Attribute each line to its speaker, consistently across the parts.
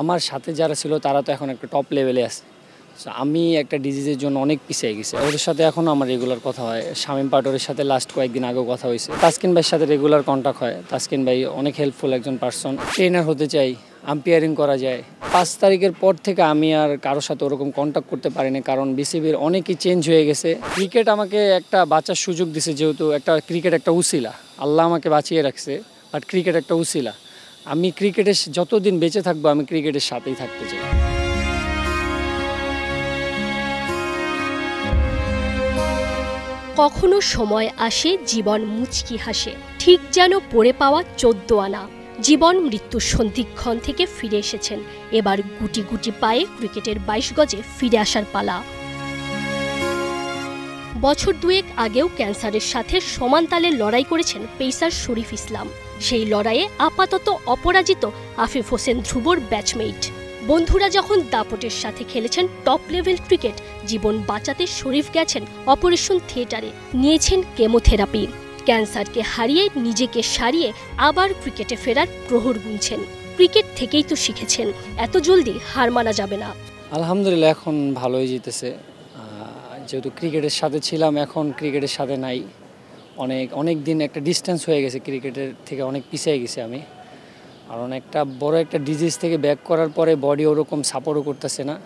Speaker 1: আমার সাথে যারা ছিল তারা তো এখন একটা টপ লেভেলে আছে। সো আমি একটা ডিজিজের জন্য অনেক পিছিয়ে গেছি। ওদের সাথে এখনও আমার রেগুলার কথা হয়। শামীম পাটোয়ারির সাথে লাস্ট কয়েকদিন আগেও কথা হয়েছে। তাসকিন ভাইয়ের সাথে রেগুলার কন্ট্যাক্ট হয়। তাসকিন ভাই অনেক হেল্পফুল একজন পার্সন। ট্রেনার হতে চাই, আম্পায়ারিং করা যায়। 5 তারিখের পর থেকে আমি আর কারোর সাথে ওরকম কন্ট্যাক্ট করতে পারিনি, কারণ বিসিবির অনেকই চেঞ্জ হয়ে গেছে। ক্রিকেট আমাকে একটা বাঁচার সুযোগ দিছে, যেহেতু ক্রিকেট একটা উসিলা, আল্লাহ আমাকে বাঁচিয়ে রাখছে। বাট ক্রিকেট একটা উসিলা। আমি ক্রিকেটের যতদিন বেঁচে থাকবো আমি ক্রিকেটের সাথেই থাকতে চাই।
Speaker 2: কখনো সময় আসে জীবন মুচকি হাসে, ঠিক যেন পড়ে পাওয়া 14 আনা। জীবন মৃত্যুর সন্ধিক্ষণ থেকে ফিরে এসেছেন। এবার গুটি গুটি পায়ে ক্রিকেটের 22 গজে ফিরে আসার পালা। বছর দুয়েক আগেও ক্যান্সারের সাথে সমান তালে লড়াই করেছেন পেসার শরীফ ইসলাম। সেই লড়াইয়ে আপাতত অপরাজিত আফিফ হোসেন ধ্রুবর ব্যাচমেট। বন্ধুরা যখন দাপটের সাথে খেলেছেন টপ লেভেল ক্রিকেট, জীবন বাঁচাতে শরীফ গেছেন অপারেশন থিয়েটারে, নিয়েছেন কেমোথেরাপি। ক্যান্সারকে হারিয়ে নিজেকে সারিয়ে আবার ক্রিকেটে ফেরার প্রহর গুনছেন। ক্রিকেট থেকেই তো শিখেছেন, এত জলদি হার মানা যাবে না।
Speaker 1: আলহামদুলিল্লাহ এখন ভালোই জিতেছে। যেহেতু ক্রিকেটের সাথে ছিলাম, এখন ক্রিকেটের সাথে নাই। অনেক দিন একটা ডিস্টেন্স হয়ে গেছে, ক্রিকেটের থেকে অনেক পিছিয়ে গেছি আমি। কারণ একটা বড় একটা ডিজিজ থেকে ব্যাক করার পরে বডি ওরকম সাপোর্টও করতেছে না।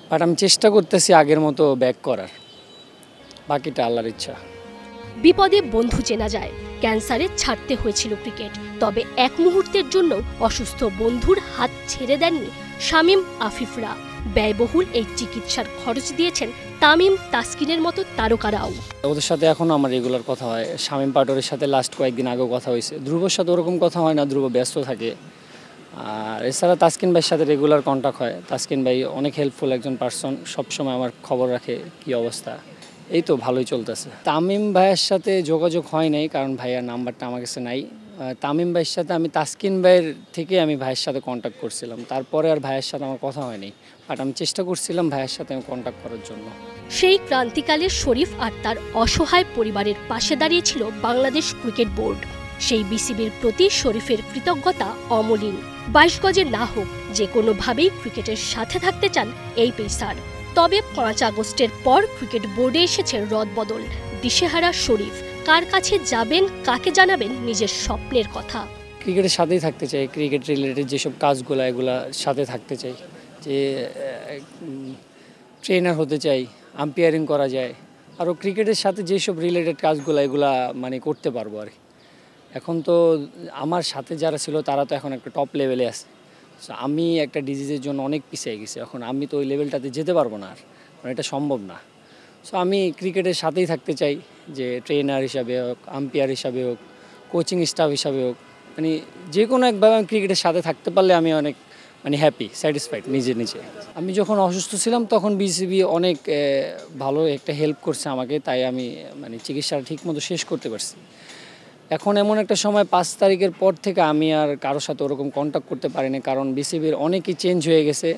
Speaker 1: বাট আমি চেষ্টা করতেছি আগের মতো ব্যাক করার, বাকিটা আল্লাহর ইচ্ছা।
Speaker 2: বিপদে বন্ধু চেনা যায়। ক্যান্সারে ছাড়তে হয়েছিল ক্রিকেট, তবে এক মুহূর্তের জন্য অসুস্থ বন্ধুর হাত ছেড়ে দেননি শামীম আফিফরা। ব্যয়বহুল এই চিকিৎসার খরচ দিয়েছেন তামিম, তাসকিনের মতো তারকারাও।
Speaker 1: ওদের সাথে এখনও আমার রেগুলার কথা হয়। শামীম পাটোয়ারির সাথে লাস্ট কয়েকদিন আগেও কথা হয়েছে। ধ্রুবর সাথে ওরকম কথা হয় না, ধ্রুব ব্যস্ত থাকে। আর এছাড়া তাসকিন ভাইয়ের সাথে রেগুলার কন্ট্যাক্ট হয়। তাসকিন ভাই অনেক হেল্পফুল একজন পার্সন, সবসময় আমার খবর রাখে কী অবস্থা। এই তো ভালোই চলতেছে। তামিম ভাইয়ের সাথে যোগাযোগ হয় নাই, কারণ ভাইয়ার নাম্বারটা আমার কাছে নাই। তামিম ভাইয়ের সাথে আমি তাসকিন ভাইয়ের থেকে আমি ভাইয়ের সাথে কন্ট্যাক্ট করছিলাম, তারপরে আর ভাইয়ের সাথে আমার কথা হয়নি। বাট আমি চেষ্টা করছিলাম ভাইয়ের সাথে আমি কন্ট্যাক্ট করার জন্য।
Speaker 2: সেই ক্রান্তিকালে শরীফ আর তার অসহায় পরিবারের পাশে দাঁড়িয়েছিল বাংলাদেশ ক্রিকেট বোর্ড। সেই বিসিবির প্রতি শরীফের কৃতজ্ঞতা অমলিন। 22 গজে না হোক, যে কোনোভাবেই ক্রিকেটের সাথে থাকতে চান এই পেসার। তবে 5 আগস্টের পর ক্রিকেট বোর্ডে এসেছে রদবদল। দিশেহারা শরীফ কার কাছে যাবেন, কাকে জানাবেন নিজের স্বপ্নের কথা।
Speaker 1: ক্রিকেটের সাথেই থাকতে চাই, ক্রিকেট রিলেটেড যেসব কাজগুলো এগুলার সাথে থাকতে চাই। যে ট্রেনার হতে চাই, আম্পায়ারিং করা যায়, আরও ক্রিকেটের সাথে যেসব রিলেটেড কাজগুলো এগুলা মানে করতে পারবো আর কি। এখন তো আমার সাথে যারা ছিল তারা তো এখন একটা টপ লেভেলে আছে। সো আমি একটা ডিজিজের জন্য অনেক পিছিয়ে গেছি। এখন আমি তো ওই লেভেলটাতে যেতে পারবো না, আর মানে এটা সম্ভব না। সো আমি ক্রিকেটের সাথেই থাকতে চাই, যে ট্রেনার হিসাবে হোক, আম্পায়ার হিসাবে হোক, কোচিং স্টাফ হিসাবে হোক, মানে যে কোনো একভাবে আমি ক্রিকেটের সাথে থাকতে পারলে আমি অনেক হ্যাপি, স্যাটিসফাইড নিজে। আমি যখন অসুস্থ ছিলাম তখন বিসিবি অনেক ভালো একটা হেল্প করছে আমাকে, তাই আমি চিকিৎসাটা ঠিকমতো শেষ করতে পারছি। এখন এমন একটা সময় 5 তারিখের পর থেকে আমি আর কারোর সাথে ওরকম কন্ট্যাক্ট করতে পারিনি, কারণ বিসিবির অনেকই চেঞ্জ হয়ে গেছে।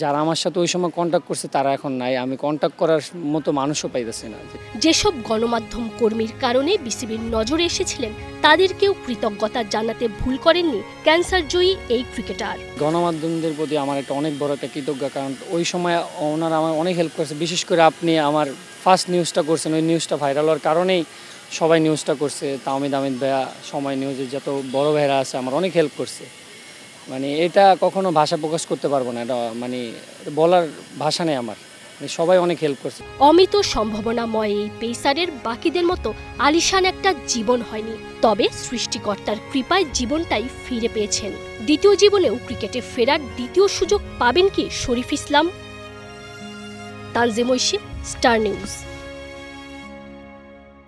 Speaker 1: যারা আমার সাথে ওই সময় কন্ট্যাক্ট করছে তারা এখন নাই, আমি কন্ট্যাক্ট করার মতো মানুষও পাইতেছি না।
Speaker 2: যেসব গণমাধ্যম কর্মীর কারণে বিসিবির নজরে এসেছিলেন, তাদেরকেও কৃতজ্ঞতা জানাতে ভুল করেননি ক্যান্সার জয়ী এই ক্রিকেটার।
Speaker 1: গণমাধ্যমদের প্রতি আমার অনেক বড় একটা কৃতজ্ঞতা, কারণ ওই সময় ওনারা আমার অনেক হেল্প করছে। বিশেষ করে আপনি আমার ফার্স্ট নিউজটা করছেন, ওই নিউজটা ভাইরাল হওয়ার কারণেই সবাই নিউজটা করছে। তাওমিদ আহমেদ ভাইয়া, সময় নিউজের যত বড় ভাইরা আছে আমার অনেক হেল্প করছে। এটা কখনো ভাষা প্রকাশ করতে পারবো না, এটা বলার ভাষা নেই আমার। সবাই অনেক হেল্প করছে।
Speaker 2: অমিত সম্ভাবনাময় এই পেসারের বাকিদের মতো আলিশান একটা জীবন হয়নি, তবে সৃষ্টিকর্তার কৃপায় জীবনটাই ফিরে পেয়েছেন। দ্বিতীয় জীবনেও ক্রিকেটে ফেরার দ্বিতীয় সুযোগ পাবেন কি শরীফ ইসলাম? Tanzim Oishi, Star news.